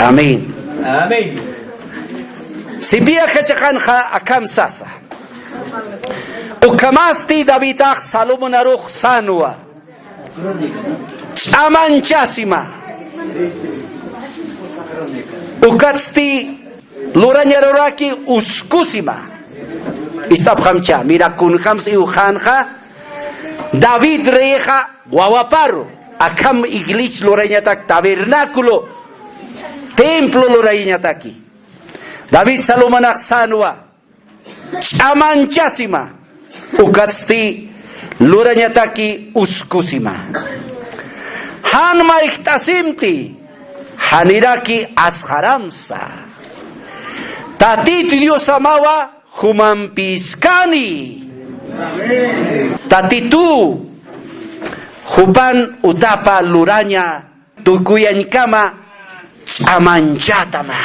Amén. Amén. Si viaja chakanja akam sasa. Ukamasti Davidah Salomon aruch sanua. Amanchasima. Ukatsti luranyaroraki uskusima. Istabhamcha mira kunhams iuhanja David reja guawaparu. Akam iglich lorañatak tabernáculo. Templo lorañataki. David Salomonach sanua. Amanchasima. Ukatsti lorañataki uskusima. Hanma iktasimti. Haniraki asharamsa. Tatit Dios amawa humampiskani. Tatitu hupan utapa luranya tukuyankama chamanchatama.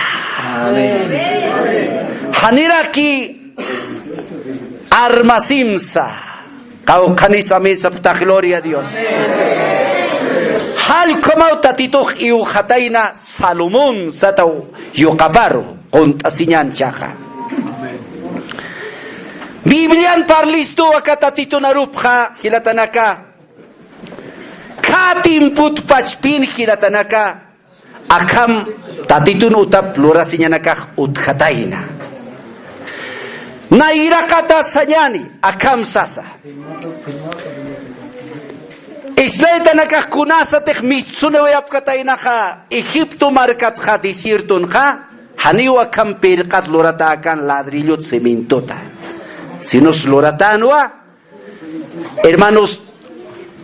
Haniraki armasimsa. Kau kanisa mesa pta gloria a Dios. Hal como tatituh iujataina Salomón satau yokaparo kontasinyan chaja. Biblian parlisto akatatito narupha hilatanaka. Katimput pachpin hilatanaka. Akam tatitun utap lurasinyanaka uthataina. Nairakata sanyani akam sasa. Islaitanaka kunasa tech mitsunewayap katainaka. Egipto markat ha desierton ha. Haniwa kam perkat luratakan ladrillo cementota. Si nos loratanua, hermanos,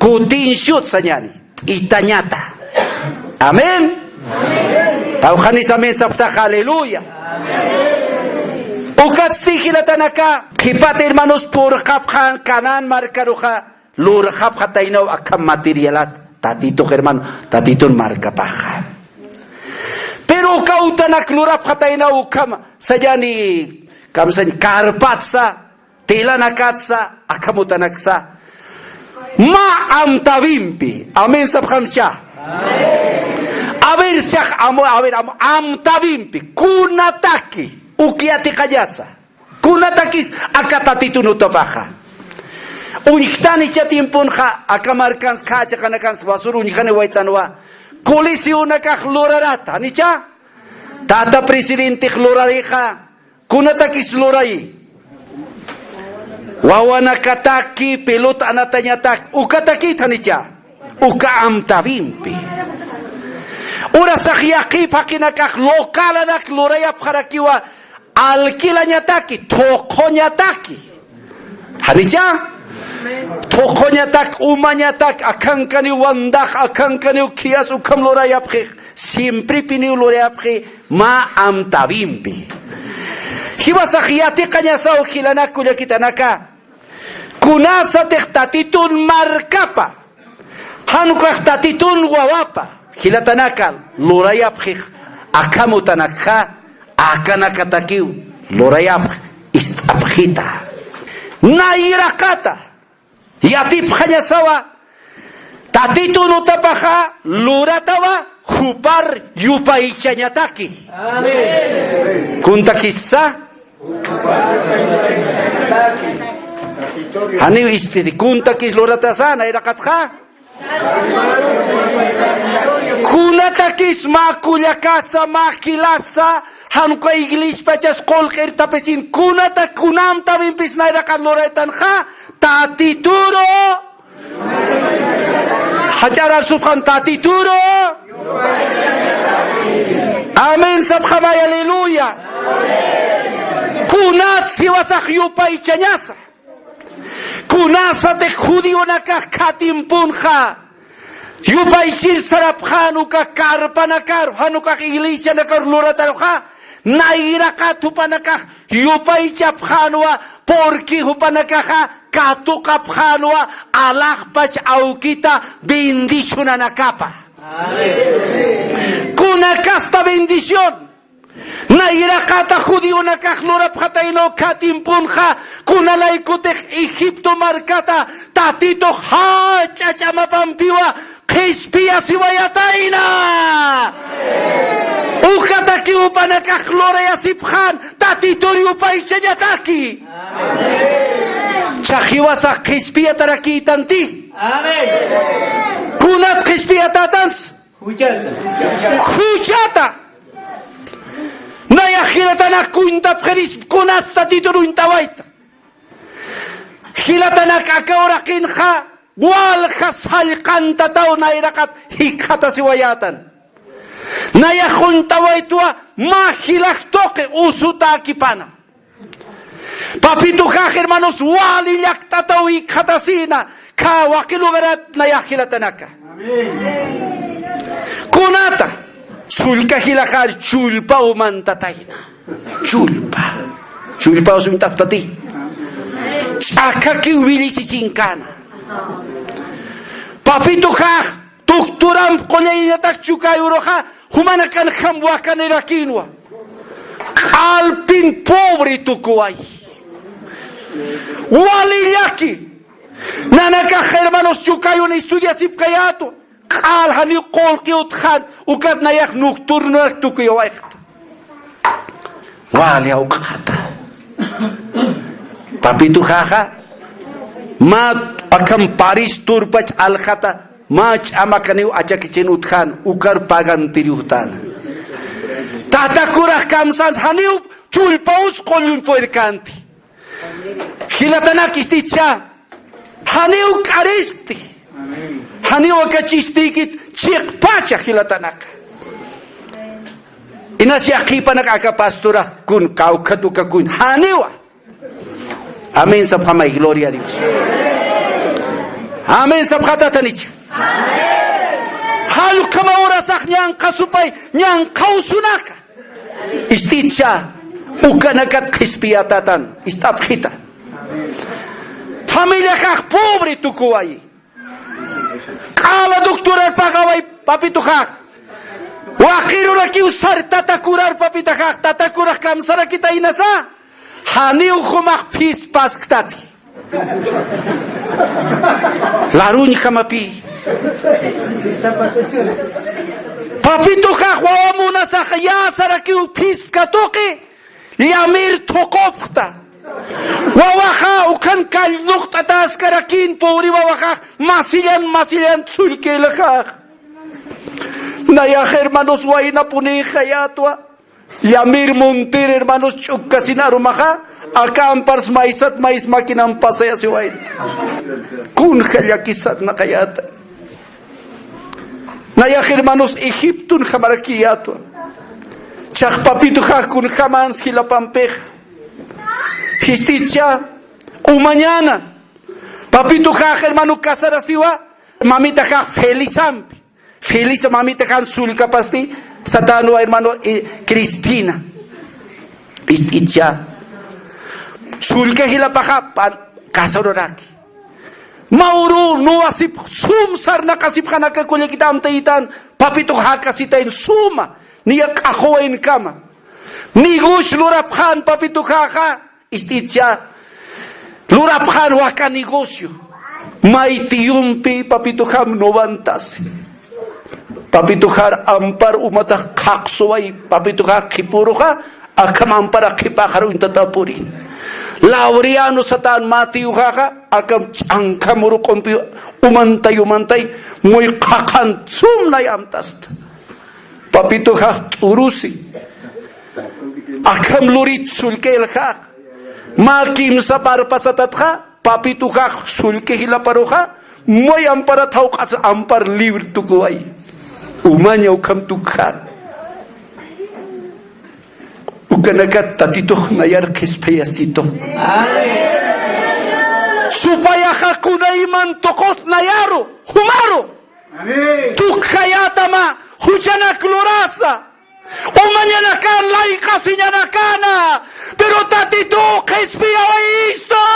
kutinshut sanyani, itañata. Amén. Taujanis amén sapta, aleluya. Ukatstihilatanaka, kipate hermanos por kaphan kanan marcaruja, lur kaphataino akam materialat, tatito hermano, tatitun marcapaja. Pero kautanak lurap hataino ukam sayani, kamsan karpatsa. Tela nakatsa akamutanaksa ma amtavimpi. Amén sabhamcha. A ver shach amtavimpi kunataki ukiati kayasa kunatakis akatatitun utapaja unichtani chatimpunja akamarkans kachakanakans basur unichane waitanwa kolisiunakaj lorarata nicha tata presidente lorareja kunatakis lorai wawanakataki pelota anatanyatak ukataki tanicha uka amtavimpi ura sahyaki pakinakak lokalanak loraya parakiwa alkilanyataki tokonyataki hanicha tokonyatak umanyatak akankani wandak akankani kias ukam loraya phe siempre pini loraya phe ma amtavimpi hiwa sahyati kanyasa ukilanak kulyakitanaka kunasa tatitun markapa hanukah tatitun wawapa hilatanaka lorayap akamutanakha akanakatakiu lorayap istapkhita nairakata yatip khanyasawa tatitun utapaha luratawa hupar yupaichanyataki. Amen. Kuntakissa Hani istidi kuntakis loratasana irakatha. Kunatakis makulyakasa makilasa hanuka iglis pachas kolker tapesin kunatak kunam tabin pisna irakat loretanha tatituro hajarar subhan tatituro. Amen sabhamay aleluya. Kunat siwasah yupay chanyasa. Kunasa te judío nakah katimpunja. Yupay shir saraphanuka karpanakar hanuka iglesia nakar lurataroja. Nairaka tupanakah yupay chaphanua porque hupanakaha katukaphanua alakpach aukita bendición anakapa. Kunakasta bendición. Nairakata judío nakajlora pataino katimpunja kunalaikutej Egipto markata tatito ha chachama pampiwa Hispia siwayataina. Ukataki upanakaklore asiphan tatitori upaichayataki. Chahiwasa hispia taraki tanti. Kunat hispia tatans. Hujata. Naya hilatana kunta pheris kunat tatitoru intawaita. Hilatana kakora kinha. Wal khasal kanta tao na irakat hikata siwayatan. Naya juntawaitua mahilak toque usuta kipana. Papito ka hermanos wali yakta tao hikata sina ka wakilugarat naya hilatanaka. Kunata sulka hilakal chulpa umantataina. Chulpa usuntaptati. Akaki wili sisinkana. Papito ka tukturam kolay tak chukayuro ka humanakan khamwakan irakinwa kalpin pobre tukuay waliyaki nanaka hermanos chukayo na estudia sipkayato kalhani kolki uthan ukat nayak nocturno tukuyo aikta wali ukata papito ka mat akam Paris turpach alkhata mach amakaniu achakichin uthan ukar pagan tiriutan tata kurah kamsans haniu chulpaus kolyun poirkanti hilatanak isticha haniu karisti haniu akachistikit chikpacha hilatanak inas yakipanak akapastura kun kaukatuka kun haniwa. Amén, sabjama y gloria a Dios. Amén, sabjata tanich. Halu kama ora sak nyang kasupay nyang kausunaka. Isticha ukanakat krispiatatan istapkhita. Familia kak pobre tukuay. Kala doktoral pagaway papito kak. Wakiru laki usar tatakurar papita kak tatakurar kamsara kita inasa. Haniu khumak pis pasktati. Laruny kamapi. Papito kakwawa muna sa kaya sarakiu pis katoki. Liamir tokopta. Wawaka ukan kalnuk tatas karakin puri wawaka masilan sulkelakak. Naya hermanos waina puni khayatwa. Yamir muntir hermanos chukasinaru maha akampars maisat mais makinam pasaya siwain kun khayakisat na kayata naya hermanos Egiptun khamarakiyato chak papito kun khamans hilapampej justicia mañana papito hermano kasara siwa mamita feliz mamita sulka pasti Satano hermano Cristina isticha sulke hilapaka kasaroraki mauru no asip sum sarna kasip kanaka kulya kita amtaitan papito hakasitain suma niyak ahoin kama nigus luraphan papito kaka isticha luraphan waka negosyo maitiyumpi papito kam 90 papitukhar ampar umata khaksuai papitukhar khipuruka akam ampara khipakharu intatapuri lauriano satan mati ukaka akam changkamuru kompi umantay muy khakhan sumnay amtast papitukhar urusi akam lurit sulkel khak makim sapar pasatatha papitukhar sulke hilaparuka muy ampara thauqat ampar libre tukuai umanya ukam tukhan ukanakat tatitoh nayar kispayasito supaya hakuna iman tokot nayaro humaro tukhayatama hujana klorasa umanya nakan laika sinyana kana pero tatito kispayaisto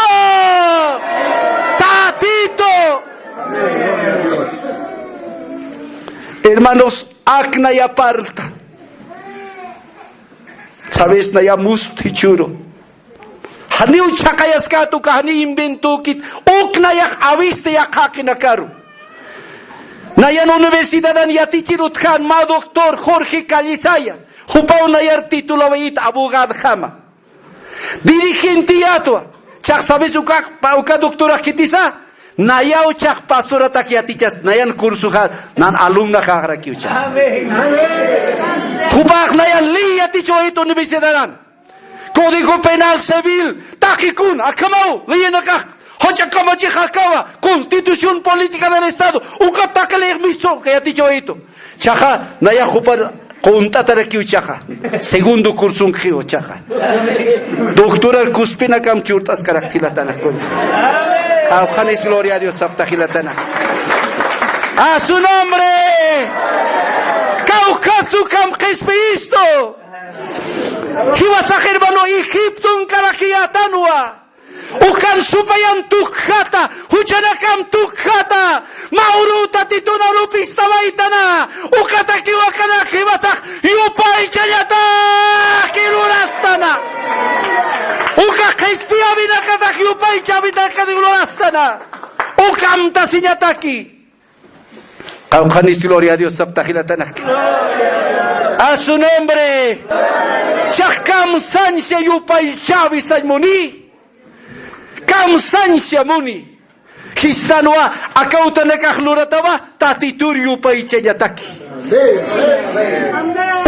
tatito. Hermanos, akna y aparta. Sabes na ya mustichuro. Haniu chakayas ka tu kahani invento kit. Ukna yak awiste yak hakinakaru. Nayan universidadan yatichirut khan ma doctor Jorge Calizaya. Jupao nayar título veita abogado jama. Dirigente yatua. Chak sabes uka doctora kitisa. Nayao chak pastora takiatichas. Nayan kursu khan. Nan alumna khagra kiucha. Amen. Jupak nayan li yaticho ito universidadan. Código Penal Civil. Takikun. Akamau. Liyenakak. Hocha kamachi hakawa. Constitución política del Estado. Uka takale miso. Que yaticho ito. Chaja. Naya jupar. Contatara kiuchaja. Segundo curso un gio chaja. Doctora Cuspina Cam churtas caractilatana. Ajanes gloria a Dios saptajilatana. A su nombre. Caucaso Cam Jespisto. Hiwasa hermano Egipto un caraquiatanua. Ukan supayan tukhata, hujanakam tukhata, mauruta tituna rupista vaitana, ukataki wakana kiwasak, yupai chayata kilurastana. Uka kaispia vinakatak yupai chavita kilurastana. Ukam tasinyataki. Kaukanis gloria a Dios saptajilatana. A su nombre. Chakam sanse yupai chavi salmoni. Kamsansya muni. Histanwa akauta nakahluratawa tatitur yupai chayataki.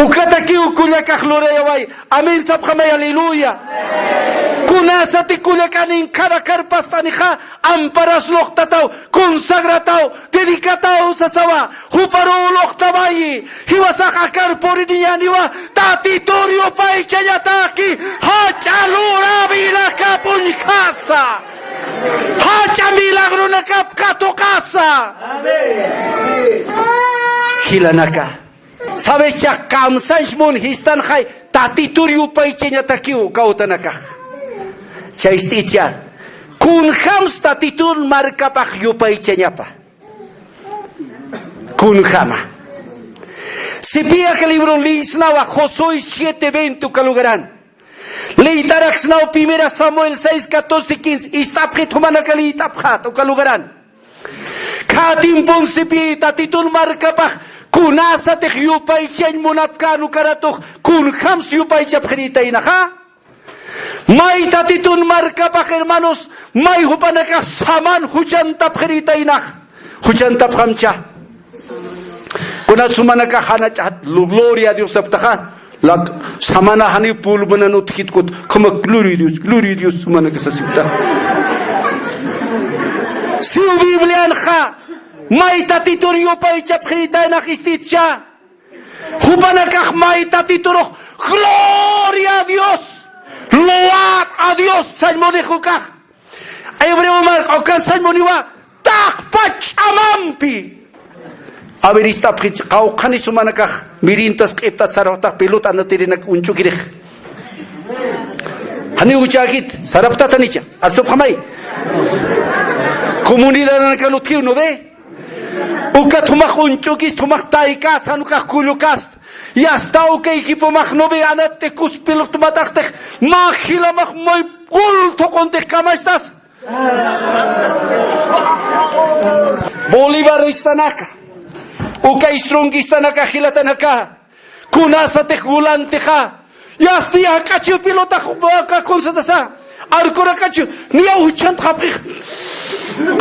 Ukataki ukulia kahlurayawai. Amin sabhamay aleluya. Kunasati kulakanin karakar pastanija amparas loktataw consagratao dedicatao sasawa huparo loktabayi hiwasak akar poriniyaniwa tatitur yupai chayataki hachalura bilaka punikasa. Hacha milagro na kapkato casa. Amén. Hilanaka. Sabes ya kamsanshmun histan khay tatitur yupay chenyatakiu kautanaka. Chaisticha. Kun hams tatitur markapach yupay chenyapa. Kun hama. Si pia que libro lisnawa Josué 7:20 kalugaran. Leitarax now 1 Samuel 6:14-15 istaprit humanakali itaphat o kalugaran. Katimpong sipi tatitun markapach kunasa tech yupay chen munapkanu karatok kun hams yupay chapkrita inaka. May tatitun markapach hermanos may hupanaka saman hujan tapkrita inak hujan tapkamcha. Kunat sumanaka hanachat gloria a Dios saptaha. Lag samana hani pul bananut kitkut kama glory Dios sumana kasasipta. Si Biblian kha mai tatitorio pa ichapkrita na kistitcha. Hubanakah mai tatitoro gloria a Dios. Loar a Dios salmoni hukah. Hebreo mar okan salmoniwa takpach amampi. A ver, está kau kani sumanakah mirintas kiptat saraptak pelota natirinak unchukirih. Hani uchakit sarapta tanicha. Asop hamay. Comunidad nakalutkir no ve. Uka tumak unchukis tumak taikas hanukah kulukas. Ya hasta uka equipo mak no ve anate kuspiluk tumataktek. Mahila mak moy ulto kontek kama estas. Bolívar istanaka. Uka istrungista nakahilata naka. Kunasa tehulante ha. Yasti akachu pilota ka konsatasa. Arkora kachu niya uchant kapri. Gol!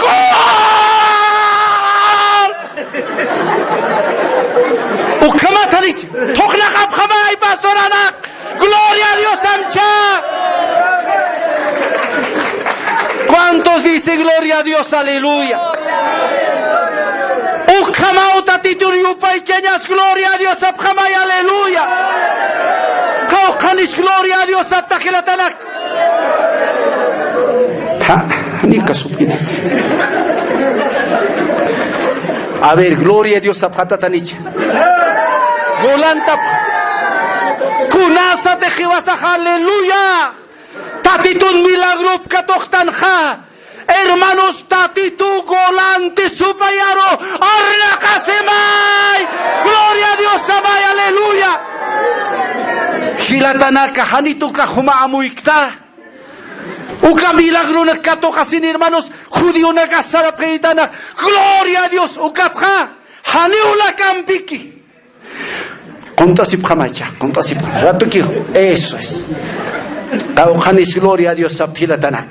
Ukama talich. Tokna kap khamay pastorana. Gloria a Dios amcha. ¿Cuántos dicen gloria a Dios? Aleluya. Ukamauta tituriu paicheñas, gloria a Dios, abjamay, aleluya. Kaukanis, gloria a Dios, abtajilatanak. A ver, gloria a Dios, abjatatanich. Volanta. Kunasa tejibasaj, aleluya. Tatitun milagro katochtanja. Hermanos, tatitu golante supayaro, arrakasemay, gloria a Dios, amay, aleluya. Gilatanaka, hanituka, humaamuikta. Uka milagro na katokasin, hermanos, judío na kasara peritana, gloria a Dios, ukatja, Haniula campiki. Contasip jamacha, contasip rato que eso es. Caucanis gloria a Dios saptila tanak.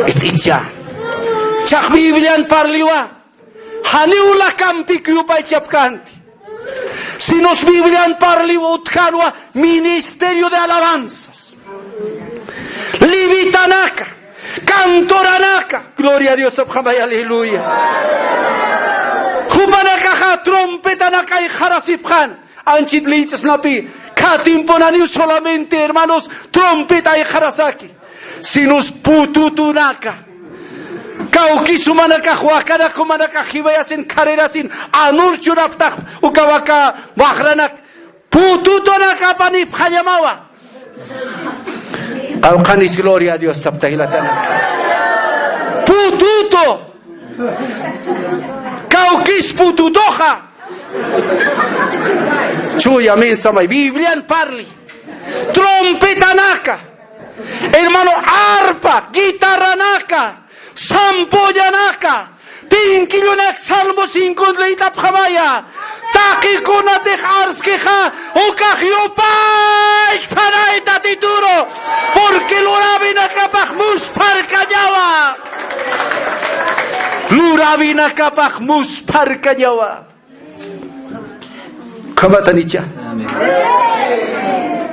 Isticha. Chak Biblian parliwa. Haniula campiki upay chapkanti. Si nos Biblian parliwa utkanwa ministerio de alabanzas. Livitanaka. Cantoranaka. Gloria a Dios sapjamay, aleluya. Humanaka trompetanaka y jarasipjan. Anchit lichas napi. Katimponaniu solamente, hermanos, trompeta y jarasaki. Sinus pututunaka. Kaukisumanaka, huacana, kumanaka, hibayasin, carrerasin, anurchuraptak, ukawaka, wahranak, pututunaka panip hayamawa. Kaukanis gloria a Dios, saptahilatanaka. Pututo. Kaukis pututoja. Chuya mensamay, Biblian parli. Trompetanaka. Hermano, arpa, guitarranaka. Sampoyanaka. Tinkilunak salmo 5 leitap jamaya. Takikuna te arskeja. Okajiopay paraita tituro. Porque lurabina kapahmus parkayawa. Lurabina kapahmus parkayawa. Kamatanicha.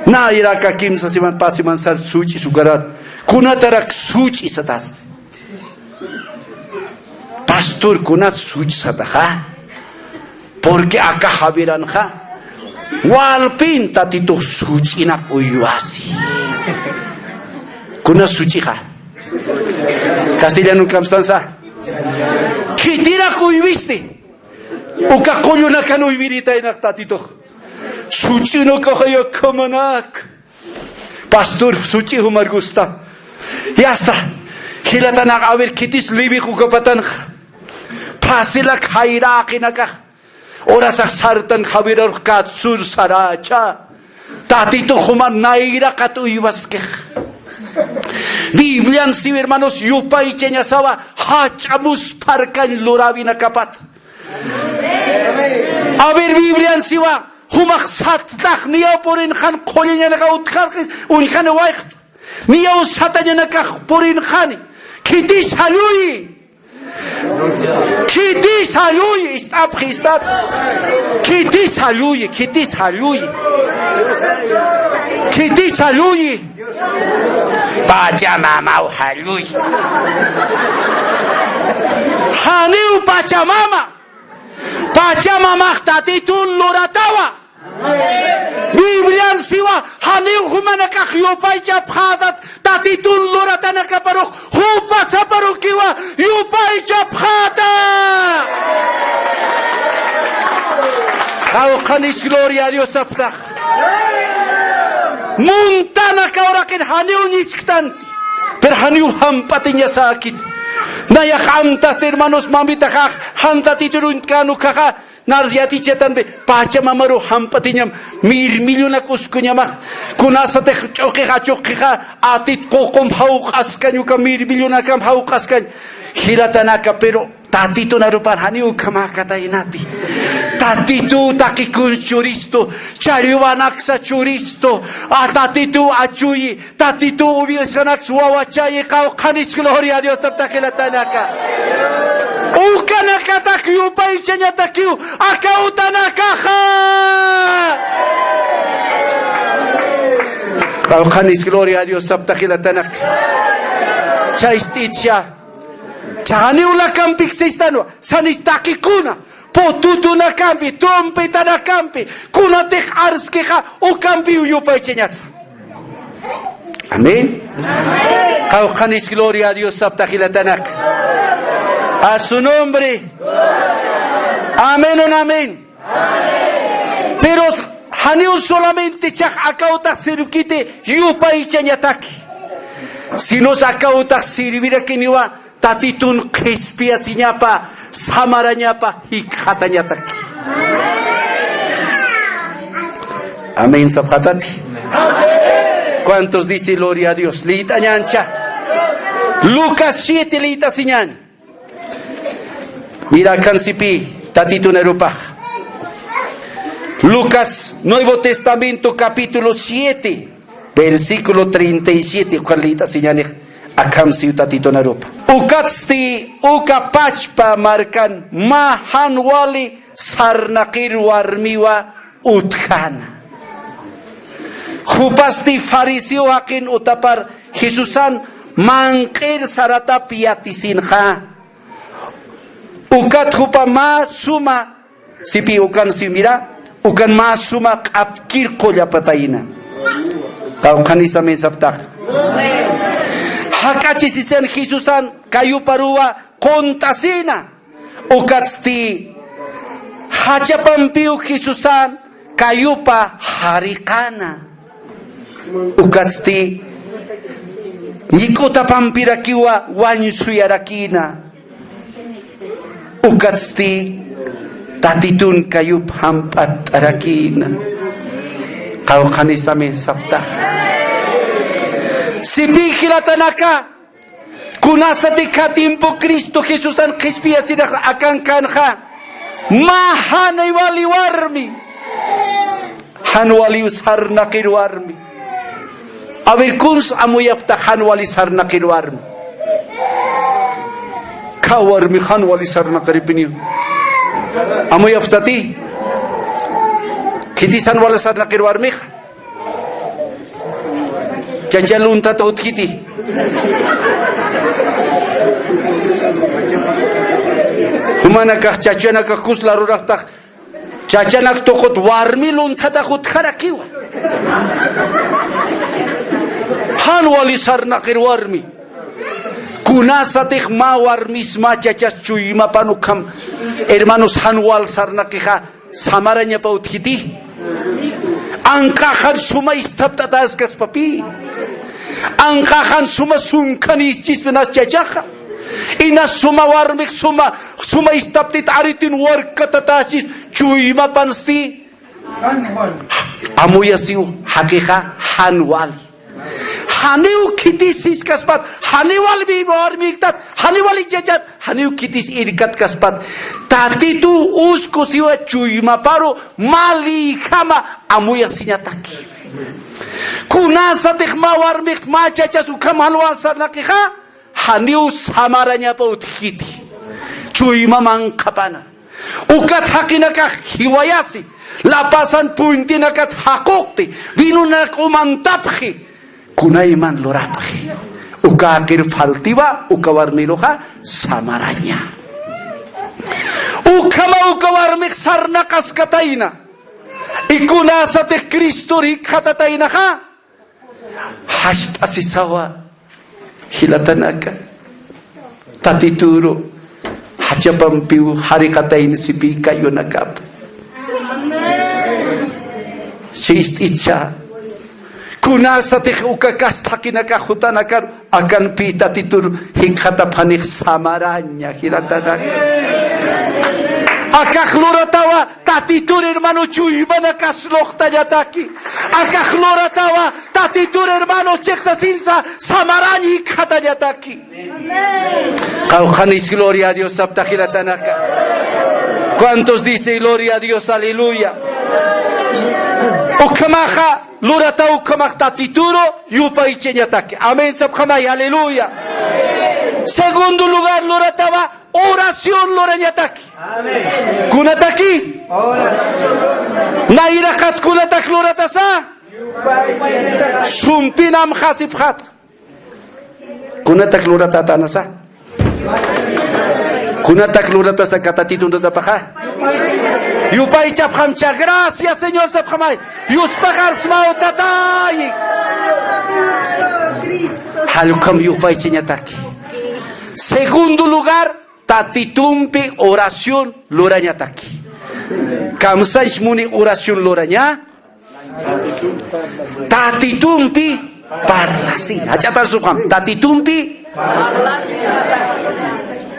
Na iraka kimsa siman pasiman sar suci sugarat. Kunatarak suci satas. Pastor kunat suci sataha. Porque acá habiran ha. Walpin tatito suci nak uyuasi. Kunat suci ha. Castellano kamstansa. Kitira kuyuisti. Uka kolyo na kanoy virita inak tatito. Suci no kahayo kamanak. Pastor suci humar gusta. Ya está. Hilata nak aver kitis libi kukapatan. Pasila khaira kinaka. Ora sa sartan khabirar katsur saracha. Tatito humar naira katuyuaske. Biblian si hermanos yupay chenyasawa hachamus parkan lurabina kapat. A ver, Biblian siwa humak sattak niya porin khan kolinya naka utkar unkhan waik niya usatanya naka porin khani kitis halui istab khistat kitis halui pachamama halui haniu pachamama Pachamama tatitun loratawa. Biblian siwa haniu humanaka yupay chaphadat tatitun loratanaka parok hupa saparukiwa yupay chaphata. Kaukanis gloria a Dios saptah. Muntana kaurakin haniu nisktanti. Per haniu hampatinya sakit. Naya hamtas hermanos mamita kah hanta titurun kanu kaka narziati chetan be pacha mamaru hampatinyam mirmiluna kuskunyama kunasa te choke atit kokom haukas kanyuka mirmiluna kam haukas kan hilatanaka pero tatito narupan haniu kamakata inati tatitu takikun churisto chariwanaksa churisto atatitu achuyi tatitu ubisanak suawachay kaukanis gloria a Dios taptakilatanaka ukanaka takyu paichanya takyu akautanaka kaukanis gloria a Dios taptakilatanaka chaisticha chani ula kampik seistano sanistaki kuna potutu na campi, trompeta na campi, kunatek arskeja o campi uyupa cheñas. Amén. Kaukanis gloria a Dios saptajilatanak. A su nombre. Amén o amén. Pero haniu solamente chak akauta sirukite yupa cheñataki. Si nos akauta sirvira que niwa tatitun crispia siñapa. Samaranyapa hikhatanyataki. Amén, saphatati. ¿Cuántos dicen gloria a Dios? Lita ñancha. Lucas 7 lita siñan. Mira kansipi tatito narupa. Lucas, Nuevo Testamento, capítulo 7, versículo 37. Carlita señane akam siu tatito narupa. Ukatsti ukapachpa markan mahanwali sarnakir warmiwa utkana. Hupasti fariseo akin utapar Jesusan mangkir sarata piatisinha. Ukat hupa ma suma sipi ukan si mira ukan ma suma kapkir kolya patayina. Kau kanisa men sabtak. Hakachi sisen Jesusan kayu parua kontasina. Ukatsti hachapampiu Jesusan kayu pa harikana. Ukatsti nikota pampirakiwa wanysuyarakina. Ukatsti tatitun kayu hampat arakina. Kau kanisa men sabta. Sipi kilatanaka kunasati katimpo Kristo Jesusan kispia sidak akan kanha mahanay wali warmi hanwali usarna kirwarmi awir kuns amuyafta hanwali sarna kirwarmi kawarmi hanwali sarna karipinyo amuyaftati kiti sanwala sarna kirwarmi Janjalunta taut kiti. Humana kah cacana kah kus laru raktak. Cacana tokot warmi lunta takut karakiwa. Han wali sarna kir warmi. Kunasa teh ma warmi sma cacas cuy ma panukam. Hermanos hanwal sarna kiha samaranya paut kiti. Angkahan suma istab tatas kas papi. Angkahan suma sungkan istis penas cacaha. Ina suma warmik suma istab tit aritin warka tatasis cuy ma pansti. Amuya siu hakika hanwali. Haniu kitis is kaspat. Haniwal bi warmik tat. Haniwali jajat. Haniu kitis irikat kaspat. Tatitu usko siwa cuy ma paro mali kama amuya sinyataki. Kunasa tikma warmik ma cacas ukam halwa sarnakiha haniu samaranya pautkiti cuy mamang kapana ukat hakinaka hiwayasi lapasan puintinakat hakokti vinunak umantaphi kunaiman loraphi ukakir faltiwa ukawarmiloha samaranya ukama ukawarmik sarnakas kataina ikunasa te Kristo rikhatataina ha hasta sisawa hilatanaka tatituro hachapampiu harikatain sipi kayo nakap siistitsa kunasa te ukakastakinaka hutanakar akan pi tatituro hikhatapanik samaranya hilatanaka Akakloratawa tatitur hermano chuybana kaslok tayataki. Akakloratawa tatitur hermano chexasinsa samarani katayataki. Kaujanis gloria a Dios sabtajilatanaka. ¿Cuántos dice gloria a Dios? Aleluya. Ukamaja lorata ukamaj tatituro yupa ichenyataki. Amén sabjamay. Aleluya. Segundo lugar loratawa oración lorañataki. Amén. Kunataki. Oración. Nairakat kunatak loratasa. Sumpinam hasibhat. Kunatak loratatanasa. Kunatak loratasa katatitun datapaha. Yupay chaphamcha. Gracias Señor sabhamay. Yuspahar smao tatay. Halukam yupay chenyataki. Segundo lugar, tatitumpi oración loranyataki. Kamsais muni oración loranya. Tatitumpi parlasi. Achatar subham. Tatitumpi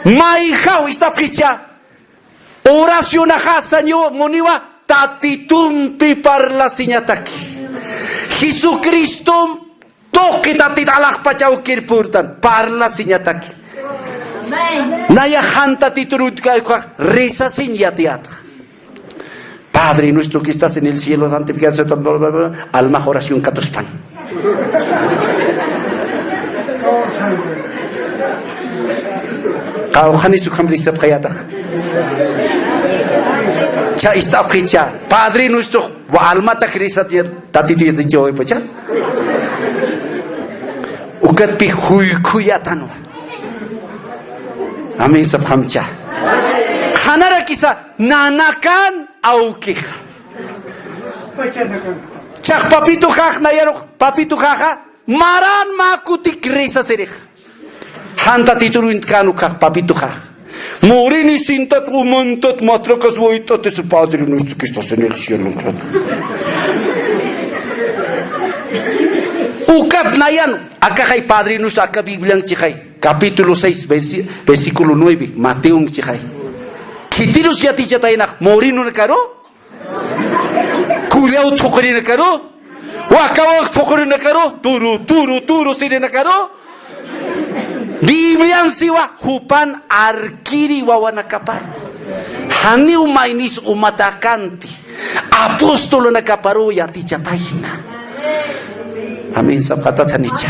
maihau istapkicha. Oración ahasanyo muniwa tatitumpi parlasi nyataki. Jesucristo toki tatit alak pachau kirpurtan parlasi nyataki. Na Naya janta titurut reza sin yatiat. Padre nuestro que estás en el cielo, santificado sea tu nombre, alma oración catuspan. Kauhani sukham lisab khayata. Cha istaf khicha. Padre nuestro wa alma takrisa tati tu yati joy pacha. Ukat pi khuyatan. Amin sab khamcha. Khanara kisa nanakan aukikha. Chak papito khakh na yarok papito khakha maran makuti krisa serikh. Hanta tituruint kanu khakh papito khakh. Morini sintat umantat matrakas voitat es Padre nuestro que estás en el cielo. Ukat nayan akakay Padre nuestro aka Biblia chikhay capítulo 6 versículo 9 Mateo chikhay. Kitirus yati chataynak morino nakaro kuliao thokori nakaro wakawa thokori nakaro turu sire nakaro Biblia siwa hupan arkiri wawa nakapar hani umainis umatakanti apostolo nakaparo yati chatayna amin sabkata tanicha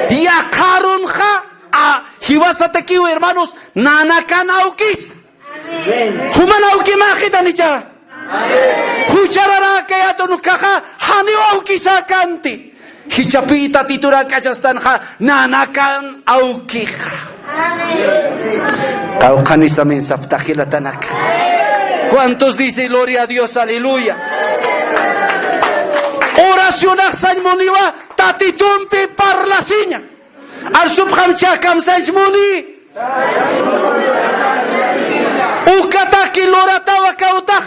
ya karun kha hiwasatakiu hermanos nanakan aukis human auki makita nicha hucharara kaya tunukaka hani aukisa kanti hichapita titura kachastan kha nanakan aukikha kaukanis amin sabtakila tanaka. ¿Cuántos dicen gloria a Dios? Aleluya. Oración a San Moniva tatitumpi parla sinya al subhamcha kam San Moni ukataki loratawa kautak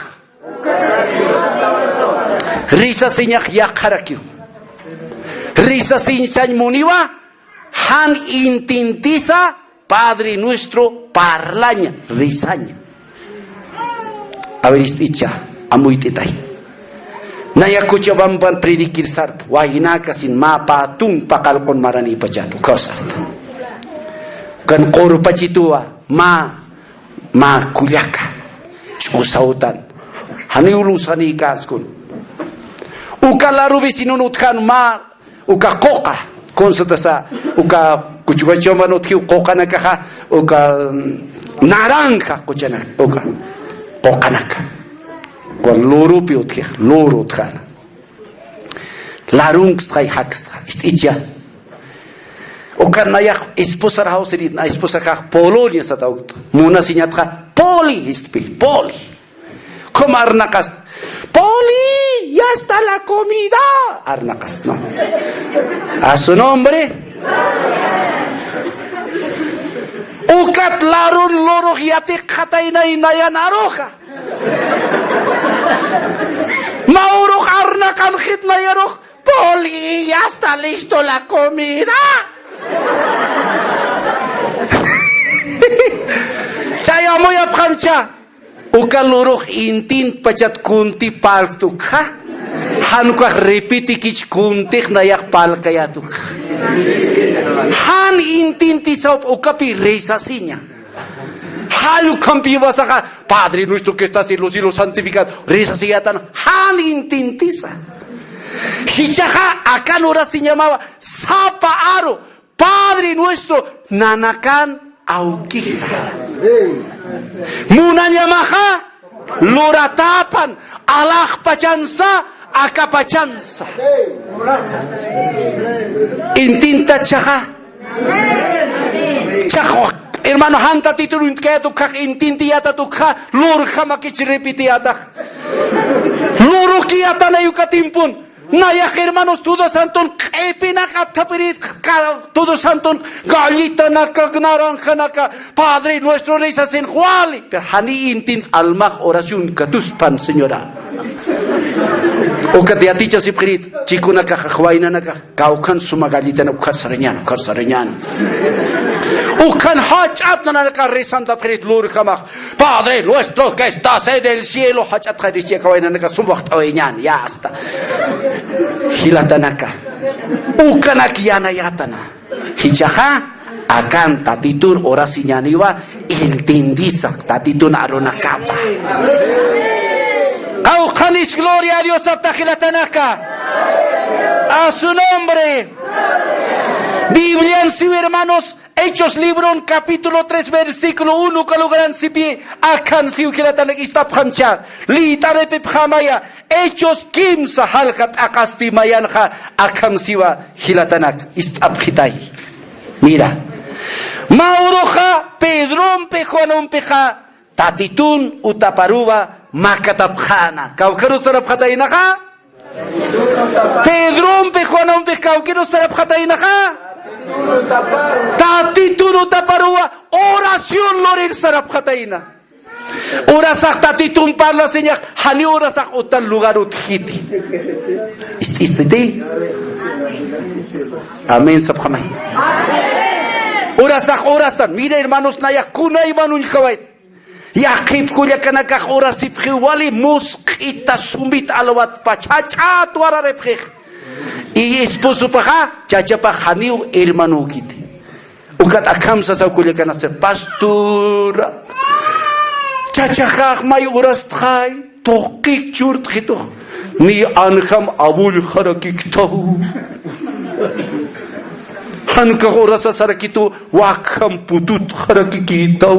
risa sinya yakharakyu risa sin San Moniva han intintisa Padre nuestro parlaña risaña a ver isticha amuititai Naya kucha bamban predikir sart wahina kasin ma patung pakal kon marani pajatu kausart kan koru pacitua ma kulyaka usautan hani ulusani kaskun uka laru bisinunut kan ma uka koka konsutasa uka kuchugacho manut ki koka nakaha uka naranja kuchana uka koka naka con loro piotke loro tkan larungstrai hakstra isticha okanaya esposa hauserit na esposa ka polonia sataut muna sinyatra poli istpi poli como arnakas poli ya está la comida arnakas no a su nombre ukat larun loro yate khataina inayan aroja Mauro arnakan khitna yarok poli ya está listo la comida Chaya moya phancha ukalurok intin pachat kunti paltukha hanuka repiti kich kunti nayak palkayatuk han intin tisaup ukapi reisa sinya halu kampi wasaka Padre nuestro que estás en los cielos santificado reza siyatan han intin tisa hichaha akan ora se llamaba sapa aro Padre nuestro nanakan aukija munanyamaha loratapan alah pachansa akapachansa intinta chaha chahok hermano hanta titulun kaya tu kak intinti yata tu kha lor khama kichirepiti yata lor kiyata na yukatimpun Naya hermanos todos santon epina kaptapirit todos santon gallita naka naranja naka Padre nuestro reza sin juali pero hani intin alma oración katuspan señora o que te aticha siprit chico naka khwaina naka kaukan suma gallita na kharsarenyan o kan hachat naka rezanta prit lur khama Padre nuestro que estás en el cielo hachat khadiche khwaina naka sumwaqt oyenyan ya hasta hilatanaka ukanak yana yatana hichaha akan tatitun orasinya niwa intindisak tatitun aronakapa. Kau kanis gloria a Dios abtajilatanaka. A su nombre. Biblia en sí, hermanos, Hechos libro capítulo 3 versículo 1 kalugaran sipi akan siu kilatanak istaphamcha litare piphamaya Hechos kimsa halkat akasti mayanha akam siwa hilatanak istaphitai. Mira, Mauroja Pedron pejonon peja tatitun utaparuba makatapjana kaukero sarapjatainaja Pedron pejonon pejaukero sarapjatainaja tatitun utaparuba oración lorir sarapjataina orasak tatitun parla señak hani orasak utal lugar uthiti istiti amén sabhamay orasan, mira hermanos, naya kuna imanun kawait. Yakip kuya kanaka orasip khiwali muskita sumbit alawat pachacha tuara repkhih. I esposo paha chacha pahaniu hermano kiti. Ukat akam sa kuya kanasa pastor. Chacha khak may oras thay tokik churt khito. Ni ankham abul kharakik tahu. Hanka orasa sarakito wakam putut harakikitaw.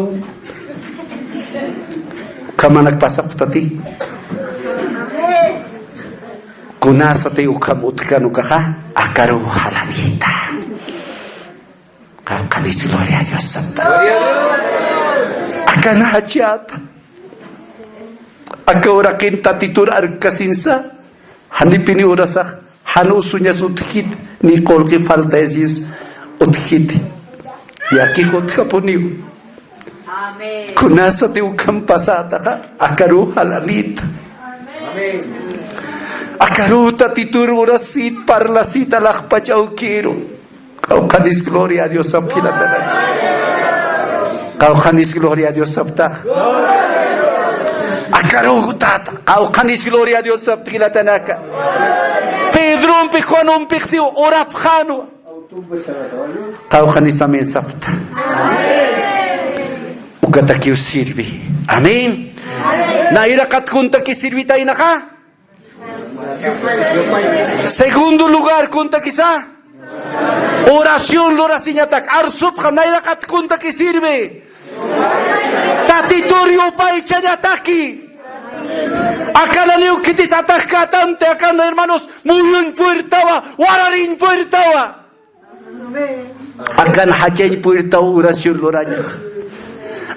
Kama nagpasak tati. Kunasa tayo ukam utkanu kaka akaru halanita. Kakanis gloria a Dios santa. Akan hajat. Akawra kinta titur arkasinsa. Hanipini orasa hanusunya sutkit ni kolki faltesis utkit. Yaki hotka puniu. Amen. Kunasa te ukam pasata ka akaru halanit. Amen. Akaru tatitur urasit parlasit alakpachau kiro. Kau kanis gloria a Dios sabkilatana. Kau kanis gloria a Dios sabta. Akaru tata. Kau kanis gloria a Dios sabkilatana ka. Pedro un pijuan un pixio orapjano. Kau kanis amen sabta. Ukataki sirvi. Amen. Nairakat kunta ki sirvi tayo na ka. Segundo lugar kunta kisa. Oración lorasiñatak. Arsup ka nairakat kunta ki sirvi. Tatitorio pa ichanyataki. Akala niyo kitis atak katante akala hermanos mulun puertawa wararin puertawa. Akan hajain puertawa oración loranya.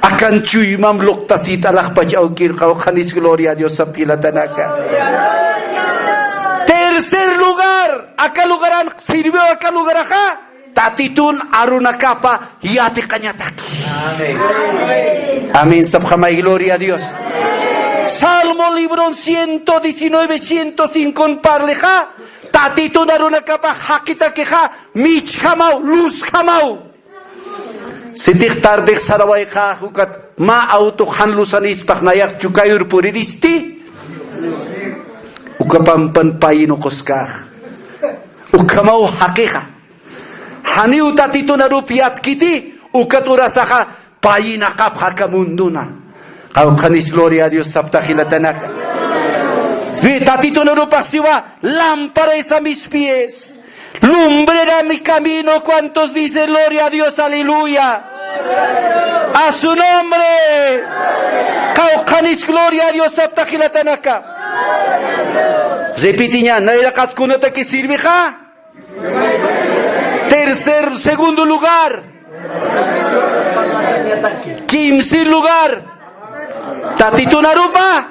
Akan cuy mamluk tasit alak pachaukir kau kanis gloria a Dios sabtilatanaka. Tercer lugar, akal lugaran sirvió akal lugar acá. Tatitun arunakapa yati kanyataki. Amén. Sabhamay gloria a Dios. Salmo libro 119, 105 parleja. Tatitun arunakapa hakita keja mich hamau luz hamau. Sitik tardik saraway ka hukat ma auto hanlusanis paknayak chukayur puriristi ukapampan payino koska ukamau hakika hani utatito na rupiat kiti ukaturasaka payina kap hakamunduna kau kanis gloria a Dios sabtahilatanaka tatito na rupasiwa lámpara es a mis pies, lumbrera mi camino. ¿Cuántos dicen gloria a Dios? Aleluya. A su nombre. Kaukanis gloria a Dios abtajilatanaka. Repitinya, nairakat kunata que sirve ja. Segundo lugar. Quince lugar. Tatito narupa.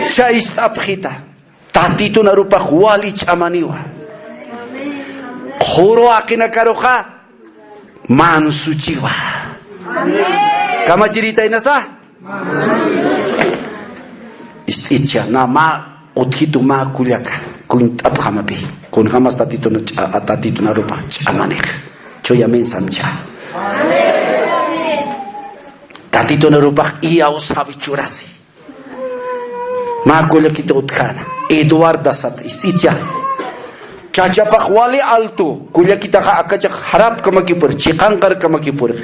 Shaist abjita. Tatito narupa huali chamaniwa. Joro akinakaroja mansuchiwa. Kama cerita inasa? Isticha nama otkitu ma kuliaka kun abhamabi kun hamas tatito na rupa chamanik choyamen samcha. Tatito na rupa iya usavichurasi. Ma kuliakito utkana Eduardo sat isticha Chachapaq wali alto, kullakitaqa akachaq harap kamakipur, chiqanqar kamakipur.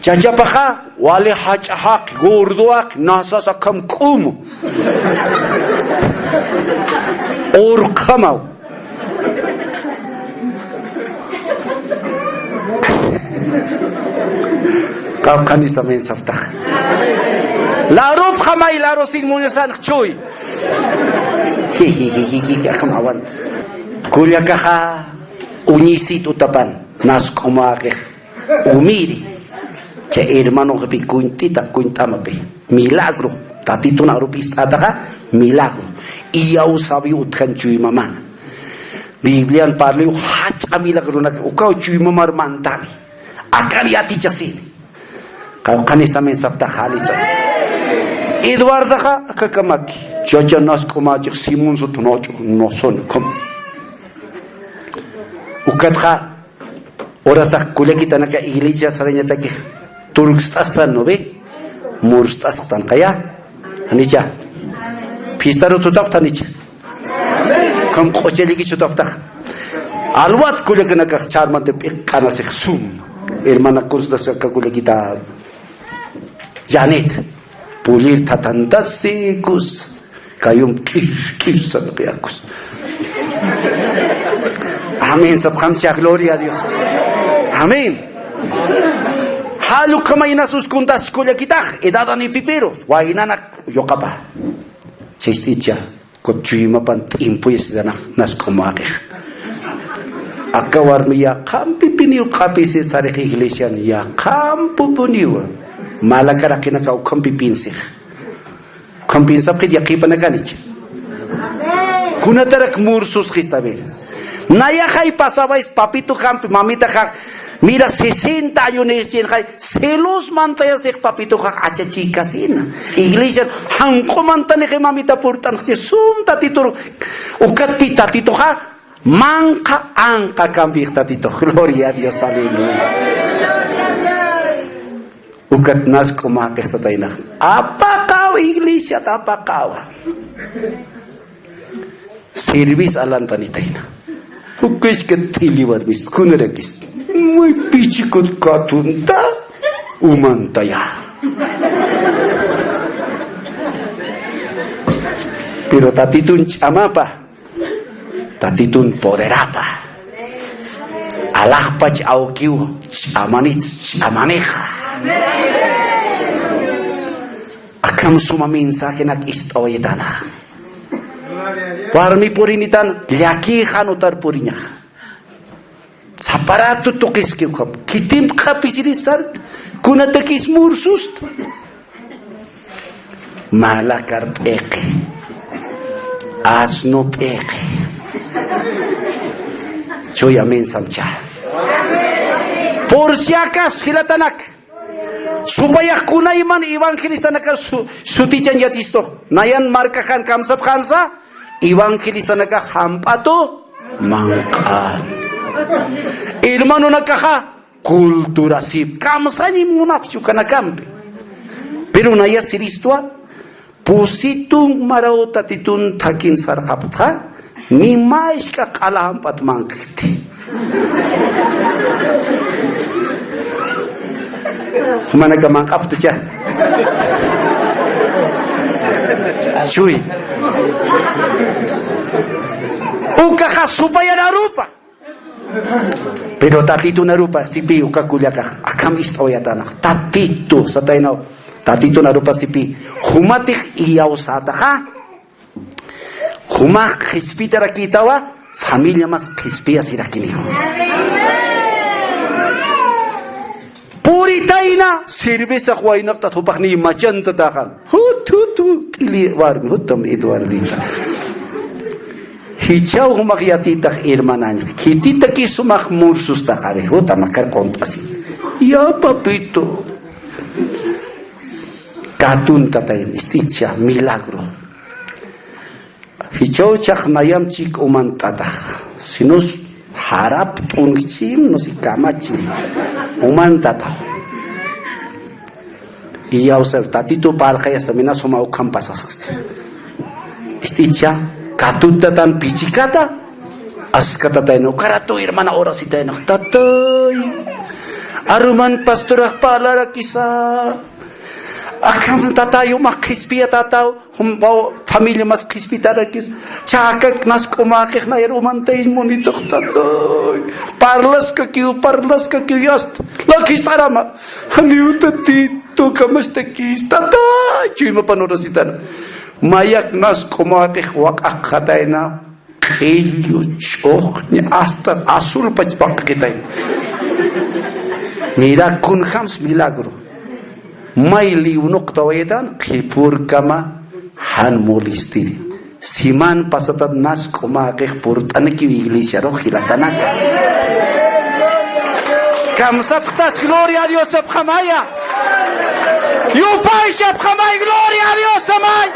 Chachapaqa wali hach'ahaq, gordoaq, nasasa kamk'um. Orqamaw. Qawqani samayn saftaq. Larup qamay laro sin muñasan chuy. Kamawan. Kullakaqa uñisit utapan, nasqumaqih, umiri. Che hermano que cuintita cuintamape milagro tatito na rupis ataca milagro y ya usabi utkan chui mamá Biblia parle hacha milagro na ukau chui mamar mantani akan yati chasin kau kanisame sabta khalito Eduardo ka akakamaki chacha nas komajik Simon so tonoch no son kom ukatha ora sa kulekita na ka iglesia saranya taki Turkstasan no be, Murstastan kaya, anicha, Pistaro tutap tanicha, Kam Kocheliki tutapta, Alwat Kulekanaka charman de Picanasek sum, hermana Constas Kakulekita Janet, Pulir Tatandasicus, Kayum Kirsan Piacus. Amén, Sabhamcha, gloria a Dios. Amén. Halu kamay na suskuntas kullakitaq edada ni pipiro wainanak yokapa chisticha kochima pan impuyes dana nas komaqih akawarmiya kampipiniu kapisi sarih iglesia ya kampupuniu malakarakina ka kampipinsih kampinsa pid yaqipana kanich kunatarak mursus khistabil naya khay pasabais papito kampi mamita kha Mira, 60 años celos mantaya sek papito kak acha chikasina. Iglesia hangko mantane ke mamita purtan sum tatito ukat tatito ka manka angka kambik tatito. Gloria a Dios, aleluya. Ukat nas kumake sa tayo na. Apakaw iglesia tapakaw. Service alan tanitay na. Ukis katiliwar mis kunarakist. Muy pichikot katunta umantaya. Pero tatitun chamapa, tatitun poderapa. Alakpach aukiu chamanit chamaneja. Akam sumaminsakin at istoyetana. Warmi purinitan yakihan utar purinya. Saparato tokis kiukam kitim kapisirisart kunatakis mursust malakar peke asno peke choy amen samcha por si acaso hilatanak supaya kunaiman evangelistanaka sutichan yatisto nayan markahan kamsap khansa evangelistanaka hampato mangkan Hermano nakaha kultura sip kamsani munapchu kanakampi pero naya siristua pusitung marauta titun takin sarhaptha ni mais ka kalam pat mangkiti mana ka mangkap tu cha chui ukaha supaya narupa pero tatito narupa sipi ukakulyaka akam istoyatana tatito satayna tatito narupa sipi humatik iyaw sataha humak khispita rakitawa familia mas khispia sirakiniho puritayna cerveza huaynak tatupak ni machan tatakan hutu tili warmi hutam idwarlita Hichau humakyatitah hermananya. Kitita kisumak mursus takare. Huta makar kontasi. Ya papito. Katun tatayin. Isticha milagro. Hichau chak nayam chik uman tatah. Sinus harap tungchim no si kamachim. Uman tatah. Iya usah tatito palkayas tamina soma ukam pasas. Isticha katutatan pichikata Askata no karato hermana orasita no tatay. Aruman pastora palara kisa. Akam tatayo makispia tataw humbaw familia mas kispitara kis chakak nas kumakik na irumantayin mo nito tatoy parlas ka kiyo yast lakis tarama haniyo tatito kamasta kis tatay chuy mapanurasitan mayak nas kumakik wakak katay na kilyo chok ni hasta azul pachpak kitay mira kun khams milagro Maili unok tawedan kipur kama han molistiri. Siman pasatat nas koma ke purtan ki iglesia ro hilatanaka. Kam sabtas gloria a Dios sabhamaya. Yo pai sabhamay gloria a Dios samay.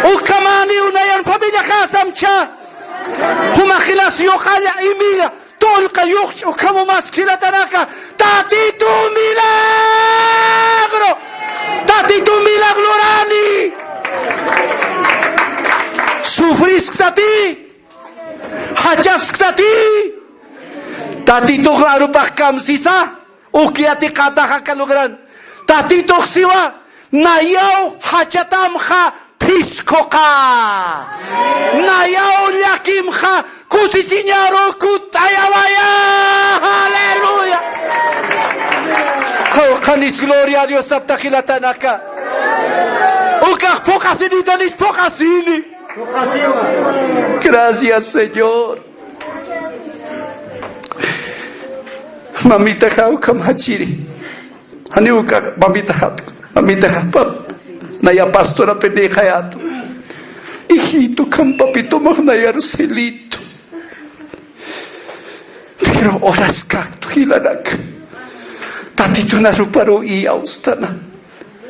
O kamani unayan familia khasamcha. Huma khilas yuqala imila. Tolka yukhsh o kamo mas hilatanaka. Tatito milagro. Tatito milagro rani. Sufris tati. Hajas tati. Tatito klaro pakam sisa. Ukiati kata kakalugran. Tatito siwa. Nayaw hajatam kha piskoka. Nayaw yakim kha kusitinyaro kutayawaya. Hallelujah. Kanis gloria a Dios sabtakilatanaka. Ukah pokasini danis pokasini. Gracias Señor. Mamita kau kamachiri. Hani ukah mamita pap. Naya pastora pendejayatu. Hijito campapito magnaya Roselito. Pero horas cacto hilanak. Tatito na ruparo iaustana.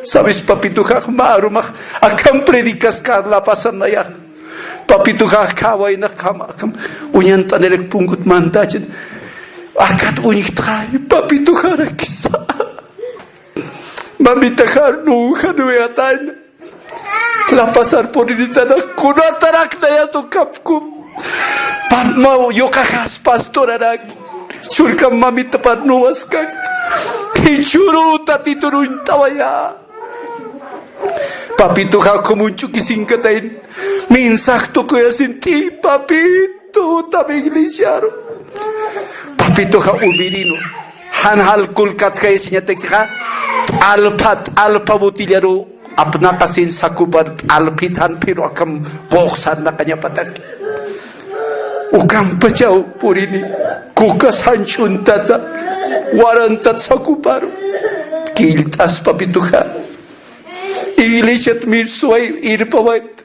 Sabes papito kakmarumah akam predikas karla pasan na yan. Papito kakaway na kamakam. Unyan tanelek punggut mandachin. Akat unik tayo papito karakisa. Mamita karnuha nuuyatan. Lapasar po rin itanak. Kunatarak na yan itong kapko. Pagmaw yokakas pastoranak. Surkam mamita parnuwas kak. Hichuru tatiturun tawaya. Papito ka kumunchu kisingkatain. Minsakto ko yasinti. Papito tabi iglesiaro. Papito ka ubirino. Hanhal kulkat kaya sinyatek ka. Alpa butilyaro. Apna kasin sakubar alpitan pero akam boksan na kanya patak. Ukam pachaw purini. Kukas hanchuntata. Warantat sakubar. Kiltas papito ka. Iglesiat mirsuay irpawait.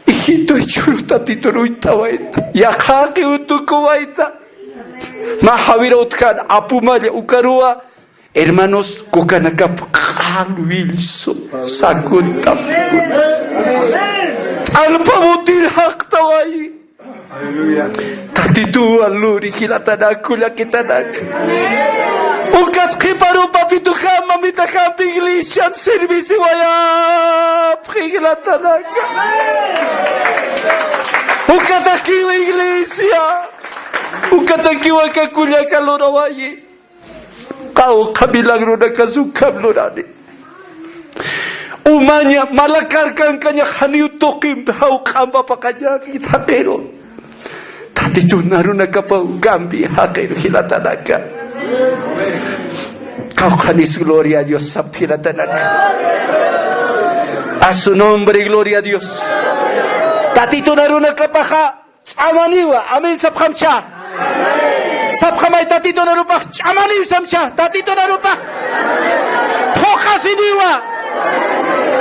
Hijito ichuruta tituruitawait. Yakaki utukuwaita. Mahavirot kan apumaya ukarua. Hermanos, kukanakap kalwilso sakuntap. Alpamutil haktawai. Tatitu aluri hilatanak kulakitanak. Ukat kiparu papito ka mamita ka piglisian servisi waya hilatanak. Ukat akiwa iglesia. Ukat akiwa kakulya kalorawayi. Kau kabilagro na kasukam lorani. Umanya malakarkan kanya haniutokim hau kamba pakanya kita pero. Tati tu naruna kapau gambi hakero hilatanaka. Kau kanis gloria a Dios sab hilatanaka. A su nombre gloria a Dios. Tati tu naruna kapaka amaniwa amin sab khamcha. Sabkamay tatito na rupak, amaliw samcha, tatito na rupak. Pokasiniwa.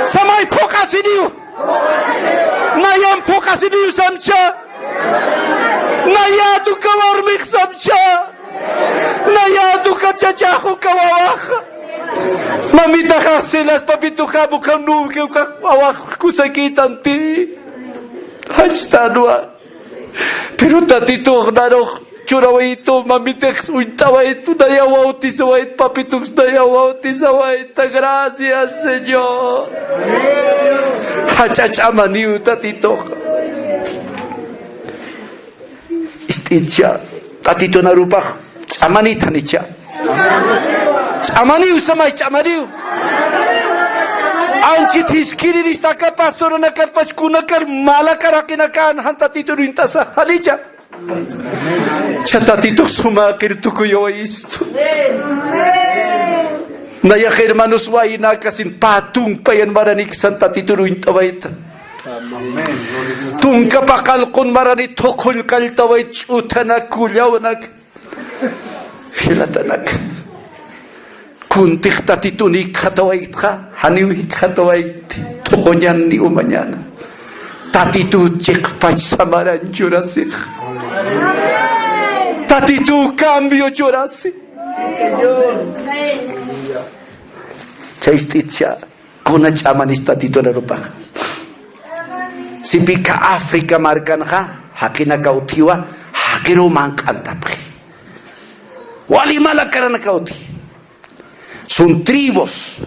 Samay pokasiniw. Nayam pokasiniw samcha. Nayadu kawarmik samcha. Nayadu kachachahu kawawak. Mamita ka silas papito ka bukang nukiw ka awak kusakitan ti. Hajtanwa. Pero tatito narok. Churawait mamitex untawait nayawait tisawait papitux nayawait tisawait. Gracias Señor. Hachachamaniu tatito. Isticha, tatito na rupa, chamani tanicha. Chamaniu samay, chamaniu. Anchit hiskiri ristaka pastor nakar pachkunakar malakar akinakan hantatito rintasa halicha. Chatatito sumakir tukuyo isto. Naya hermanos waina kasin patung payan maranik santa tituro intawait. Tungka pakal kun marani tokol kaltawait utana kulyawanak. Hilatanak. Kuntik tatituni katawait ka haniwi katawait tokonyan ni umanyana. Tatitu cek pachsamaran jurasik. Tatitu cambio jurasik. Chaistitcha kuna chamanista tito na rupa. Si pika Afrika markan ha hakina kautiwa hakiru mankantapri. Wali malakara na kauti. Sun tribos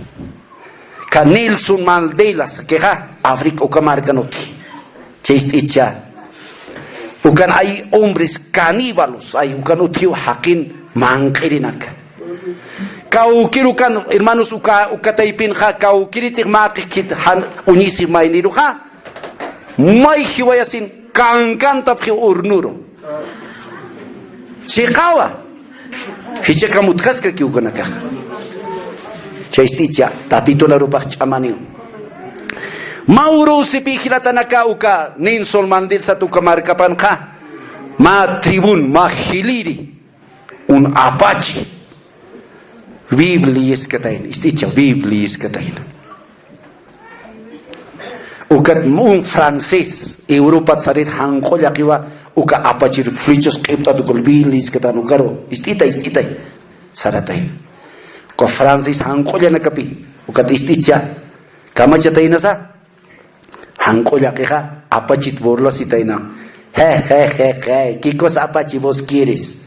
ka Nelson Mandela que ha Afrika uka markanoti. Chaistitcha ukan hay hombres caníbalos hay ukan utiwa hakin mankirinak. Kau kirukan hermanos ukataipin ha kau kiritik makikit han unisi may niru ha may hiwayasin kankantap hi urnuro chikawa hichakamutkas ka kiukanaka chaisticha tatito na rupak chamaniu mauro sipi hilatanaka uka Nelson Mandela sa tukamarkapan ka ma tribun ma hiliri un apache Biblia katain, isticha Biblia katain. Ukat un francés Europa sarir hangkola kiwa uka apachir frichos kepta tukul Biblia katan ukaro istita saratain. Ko Francis hangkola nakapi ukat isticha kama chatain sa hangkola kika apachit borlo sitaina. He kikos apachi vos quieres.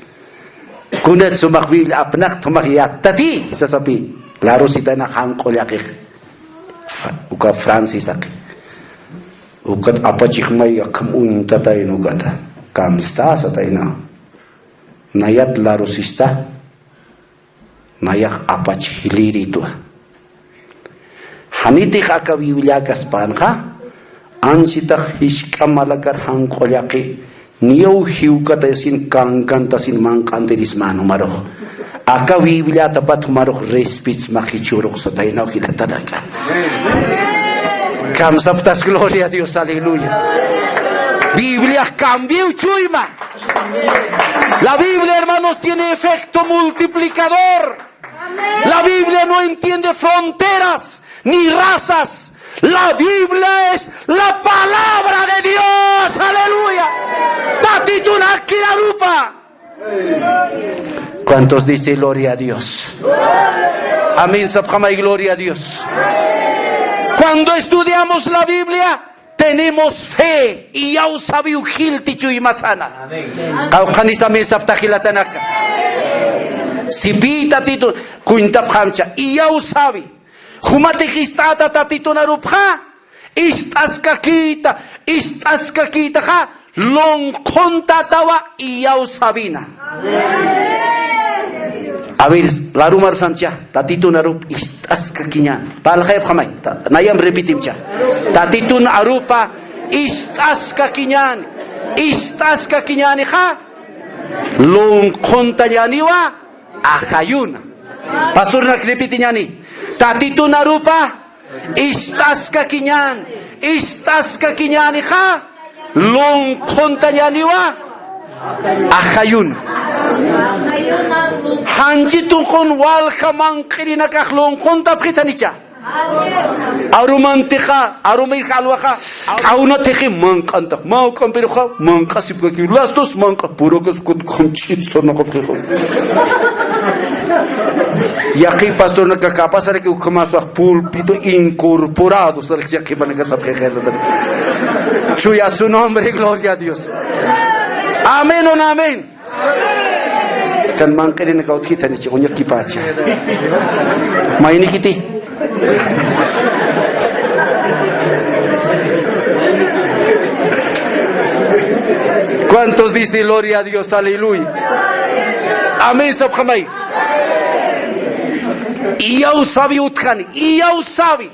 Kunat sumakbil apnak tumakyat tati sasapi laro sita na hangkol yakik uka Francis ak ukat apachik may akam tatay nugata kamsta sa tayo na nayat laro sista nayak apach hiliri ito hanitik akabibilyakas paan ka ansitak hiskamalakar hangkol yakik niyaw hiu katasin kankantasin mangkantiris mano marok aka Biblia tapat marok respits makichurok sa tayo na kinatadaka kamsaptas gloria a Dios aleluya Biblia cambió chuyma la Biblia hermanos tiene efecto multiplicador la Biblia no entiende fronteras ni razas la Biblia es la palabra de Dios aleluya tatituna kirarupa. ¿Cuántos dicen gloria a Dios? Amén, sabjama y gloria a Dios. Cuando estudiamos la Biblia tenemos fe y ya usabi ujil tichu y masana. Kaukanisa me sabtajilatanaka. Si pita titu kuintap hamcha y ya usabi. Humate histata tatituna rupha. Istas kakita ha. Long kontatawa iyaw sabina. A ver, la rumar samcha, tatito narup istas kakinya. Palakayap kamay, nayam repitim cha. Tatito narupa istas kakinyan. Istas kakinyani ha. Long kontanyaniwa akayuna. Pastor nakrepitinyani. Tatito narupa istas kakinyan. Istas kakinyani ha. Long kontanyaniwa akayun hanji tungkon wal kamang kirinakak long kontap kitanicha arumantika arumir kalwaka auna teki mangkantak mau kampiro ka mangkasip ka ki lastos mangka puro kas kut konchit sonakop ko yaki pastor nakakapasar ki ukamaswak pulpito incorporado sa yaki panakasap kaya suya su nombre, gloria a Dios. Amén o no amén. Kan mangkirin kau kita ni cikunya kipacha. Main kiti. ¿Cuántos dicen gloria a Dios? Aleluya. Amén, sabhamay. Iyaw sabi utkan, iyaw sabi.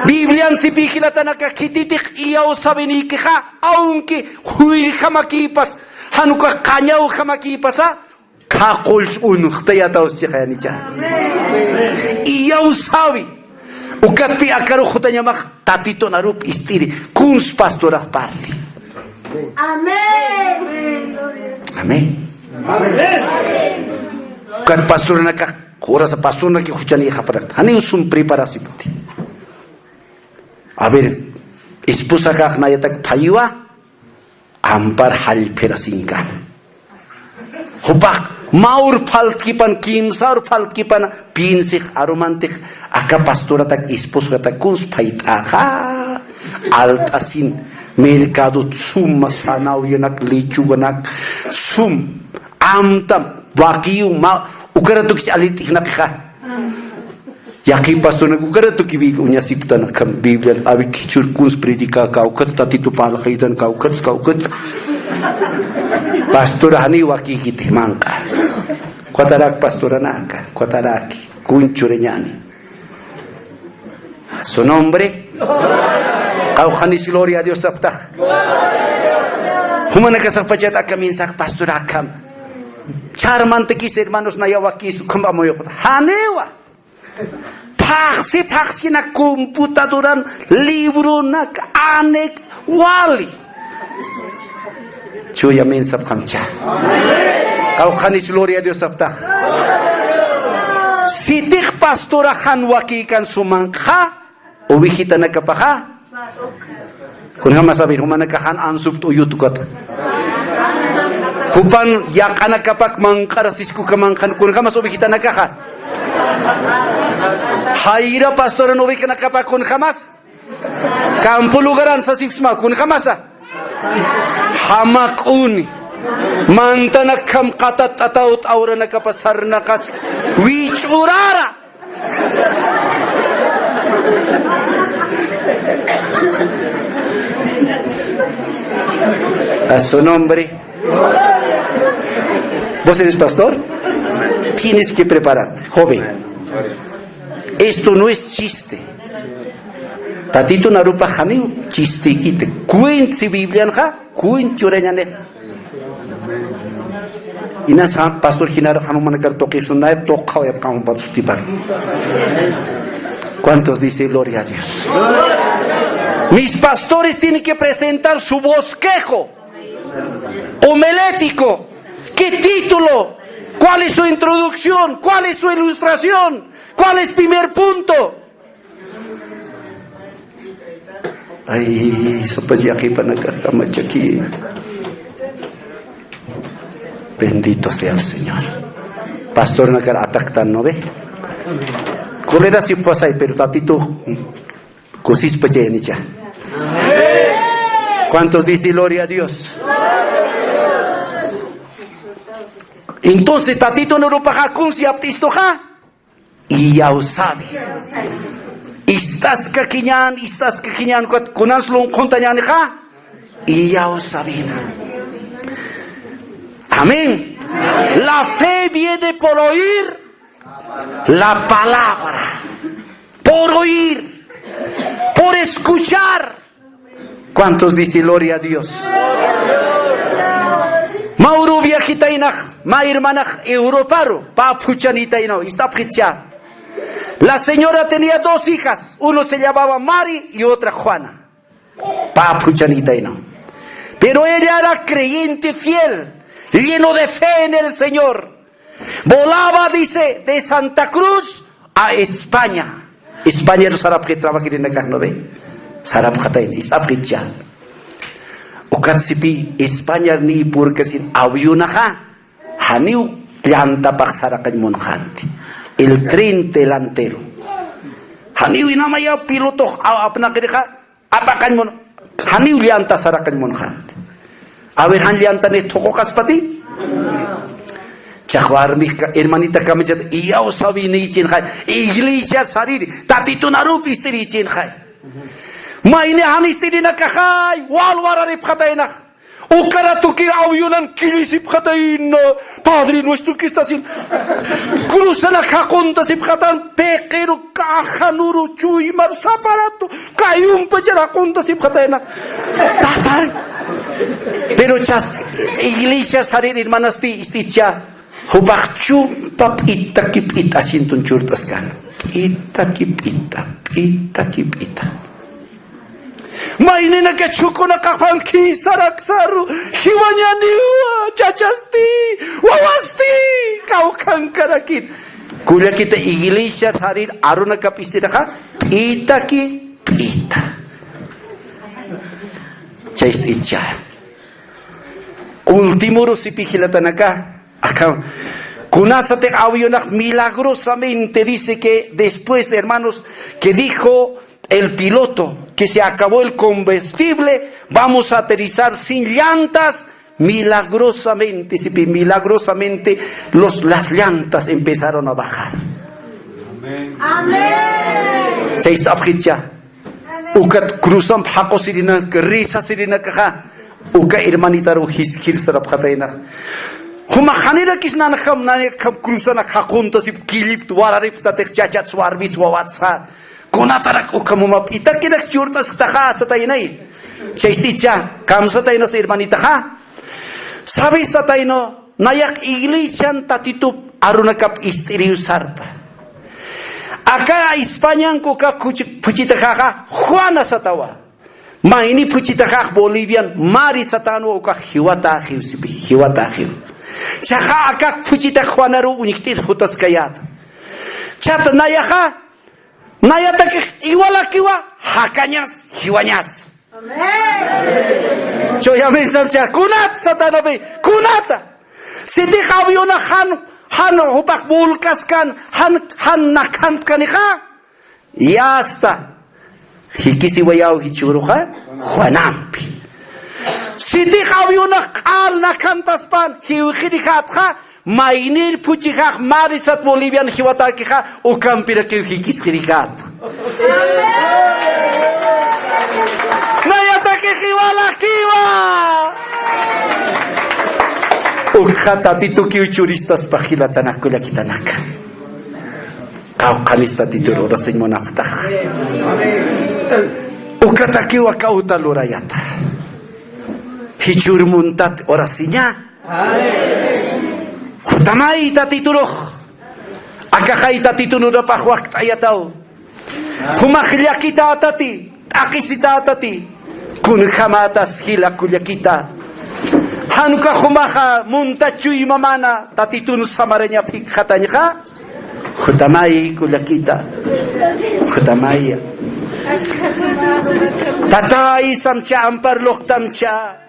Biblian si pikilatan nakakititik, iyaw sabi ni kika, aunque huir kamakipas, hanuka kanyaw kamakipas ha, kakols unuk tayataos siya kaya ni siya. Iyaw sabi. Ukat pi akaro khutanya mak tatito narup istiri, kuns pastora parli. Amen. Amen. Ukat pastora nakak, ora sa pastor na ki khuchani khaparat. Hani usum preparasi puti. A ver, esposa kak na yatak paywa, ampar hal perasinkan. Hupak maur falkipan kimsaur falkipan pinsik aromantik aka pastora tak esposa tak kuns paitaha altasin mercado sum sanau yanak lechu ganak sum amtam wakiu ma ukaratuk alitik nakha. Yaki pastor na ukara to kibi unya sipta na kam Biblia abi kichur kuns predika ka ukat tatitu pala kaidan ka ukat pastor hani waki kite mangka kwatarak pastor naka kwataraki kunchure nyani su nombre kau khanis gloria a Dios sapta humana ka sapachata kaminsak pastor akam charmante kis hermanos na yawaki su kamba moyo hanewa paksi na computadoran libro na anek wali chuya min sab kamcha kau khanis gloria a Dios sabta sitik pastora khan waki kan sumangkha ubihita na kapaha kun hama sabi humana ka khan ansub to yutukat hupan yak anak kapak mangkarasisku kamangkan kun hama ubihita na kakha Haira pastora no vi que na capa con jamás. Campo lugaran sa sipsma kun jamasa. Hamakuni. Mantana kam katat ataut aura na kapasar na kas. Wichurara. A su nombre. ¿Vos eres pastor? Tienes que prepararte, joven. Esto no es chiste. Tatito narupa hamiu chiste kite. Kuin si Biblian ha, kuin chureñane. Inas pastor Hinara Hanuman toque sunay toca y apcam patustipar. ¿Cuántos dice gloria a Dios? Mis pastores tienen que presentar su bosquejo homilético. ¿Qué título? ¿Cuál es su introducción? ¿Cuál es su ilustración? ¿Cuál es el primer punto? Ay, sopas aquí para aquí. Bendito sea el Señor. Pastor nakar ataktan no ve. Kolera si pasay pero tatito kusis pachenicha. ¿Cuántos dicen gloria a Dios? Entonces tatito no rupa kun si aptistoja y ya sabe. Estás kakinyan kunas long kontanyan ha y ya sabe. Amén. La fe viene por oír la palabra, por oír, por escuchar. ¿Cuántos dicen gloria a Dios? Mauro viajitainach, ma hermanach europaro, pa puchanitaino, está pricha. La señora tenía dos hijas, uno se llamaba Mari y otra Juana. Pa puchanitaino. Pero ella era creyente fiel, lleno de fe en el Señor. Volaba, dice, de Santa Cruz a España. España no sarap que trabaja en la carne, sarap katain, está pricha. Ukatsipi España ni porque sin aviunaja haniu llanta paksarakan monjanti el tren delantero haniu inamaya piloto apna kedeja apakan mon haniu llanta sarakan monjanti a ver han llanta ne toko kaspati chahwar mi hermanita kamechat iao sabi ni chin khai iglesia sariri tatito narup istri chin khai Maine hanistiri na kakay, walwara rip katay na. Ukarato que auyunan kilisip katayin Padre nuestro que está sin cruza la caconta sip katan pequero cajanuro chuy mar saparato kayum pachara conta sip katayin tatay pero chas iglesia sarir hermanas isticha hubak chumpa pita kipita sintun churtas kan pita kipita Maine na kachuko na kakangki saraksaru hiwanya niwa chachasti wawasti kau kankarakin kulia kita iglesia sarir aruna kapistira ka pita chaist icha último rosipigilatanaka acá kunasate avionak milagrosamente dice que después de hermanos que dijo el piloto que se acabó el combustible, vamos a aterrizar sin llantas. Milagrosamente las llantas empezaron a bajar. Amén. Se está abritja. Ukat cruzam hako sirina, risa sirina kaha. Uka hermanita ro hiskil sarap kataina. Humahanira kisna nakam cruzana hakunta sip kilip tuararip tatek chachat suarbis wawatsa. Kunatarak ukamuma pita kinak churtas taha sa tayo na eh. Chaisticha, kamsa tayo na sa hermanita ha. Sabi sa tayo no, nayak iglesia tatitup arunakap isteriu sarta. Aka Espanyang ko ka puchita ka Juana sa tawa. Maini puchita ka Bolivian, mari sa tano ka hiwata hiw. Tsaka aka puchita Juana ro uniktir hutas kayat. Chat nayaka Nayatak iwala kiwa hakanyas hiwanyas. Amen. Choya mensam cha kunat satanabe kunata. Sidi kawiona han hupak bulkas kan han nakant kanika. Yasta. Hikisi wayaw hichuruha Juanampi. Sidi kawiona kal nakantas pan hiwikhidikat ha. Mainir puchikak marisat Bolivian hiwatakika ukampira ke hikiskirikat. Nayatake hiwala kiwa. Ukhata tituki uchuristas pahilatanak kulakitanak. Kau kanista tituro rasin mo naftah. Ukataki wa kauta lurayata. Hichur muntat orasinya. Tamay tatituruh akakay tatitunuda pa huwak ayataw humakhilya kita atati akisita atati kun khamatas hila kulya kita hanuka humakha muntachuy mamana tatitunu samaranya pikhatanya ka hutamay kulya kita hutamay tatay samcha ampar loktamcha